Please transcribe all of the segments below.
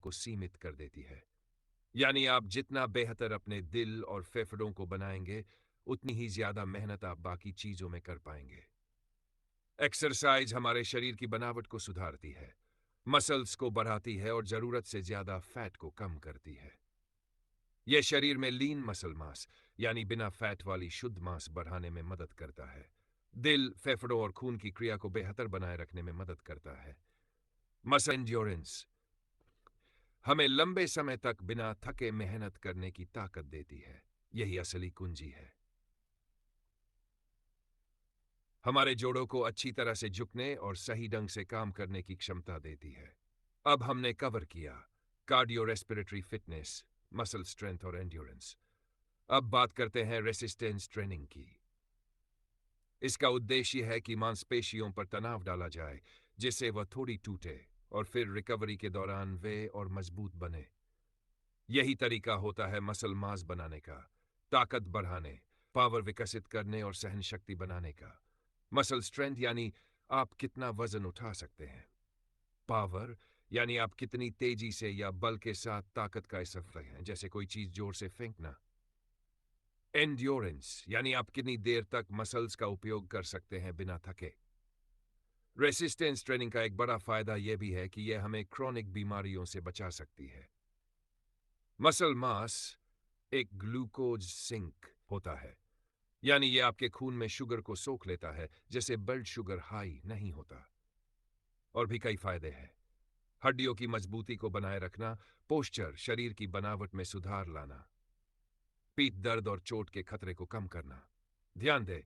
को सीमित कर देती है। यानी आप जितना बेहतर अपने दिल और फेफड़ों को बनाएंगे, उतनी ही ज्यादा मेहनत आप बाकी चीजों में कर पाएंगे। एक्सरसाइज हमारे शरीर की बनावट को सुधारती है, मसल्स को बढ़ाती है और जरूरत से ज्यादा फैट को कम करती है। यह शरीर में लीन मसल मास यानी बिना फैट वाली शुद्ध मांस बढ़ाने में मदद करता है। दिल, फेफड़ों और खून की क्रिया को बेहतर बनाए रखने में मदद करता है। मसल एंड्योरेंस हमें लंबे समय तक बिना थके मेहनत करने की ताकत देती है। यही असली कुंजी है। हमारे जोड़ों को अच्छी तरह से झुकने और सही ढंग से काम करने की क्षमता देती है। अब हमने कवर किया cardio respiratory fitness, muscle strength और एंड्योरेंस। अब बात करते हैं रेसिस्टेंस ट्रेनिंग की। इसका उद्देश्य है कि मांसपेशियों पर तनाव डाला जाए, जिससे वह थोड़ी टूटे और फिर रिकवरी के दौरान वे और मजबूत बने। यही तरीका होता है मसल मास बनाने का, ताकत बढ़ाने, पावर विकसित करने और सहन शक्ति बनाने का। मसल स्ट्रेंथ यानी आप कितना वजन उठा सकते हैं। पावर यानी आप कितनी तेजी से या बल के साथ ताकत का इस्तेमाल हैं, जैसे कोई चीज जोर से फेंकना। एंड्योरेंस यानी आप कितनी देर तक मसल्स का उपयोग कर सकते हैं बिना थके। रेसिस्टेंस ट्रेनिंग का एक बड़ा फायदा यह भी है कि यह हमें क्रॉनिक बीमारियों से बचा सकती है। मसल मास एक ग्लूकोज सिंक होता है, यानी यह आपके खून में शुगर को सोख लेता है, जिससे ब्लड शुगर हाई नहीं होता। और भी कई फायदे हैं। हड्डियों की मजबूती को बनाए रखना, पोस्चर, शरीर की बनावट में सुधार लाना, पीठ दर्द और चोट के खतरे को कम करना। ध्यान दें,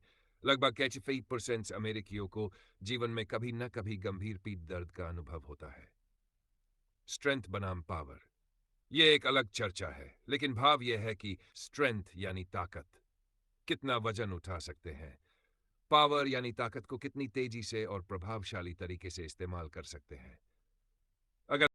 लगभग 85% अमेरिकियों को जीवन में कभी न कभी गंभीर पीठ दर्द का अनुभव होता है। स्ट्रेंथ बनाम पावर, यह एक अलग चर्चा है, लेकिन भाव यह है कि स्ट्रेंथ यानी ताकत, कितना वजन उठा सकते हैं। पावर यानी ताकत को कितनी तेजी से और प्रभावशाली तरीके से इस्तेमाल कर सकते हैं। अगर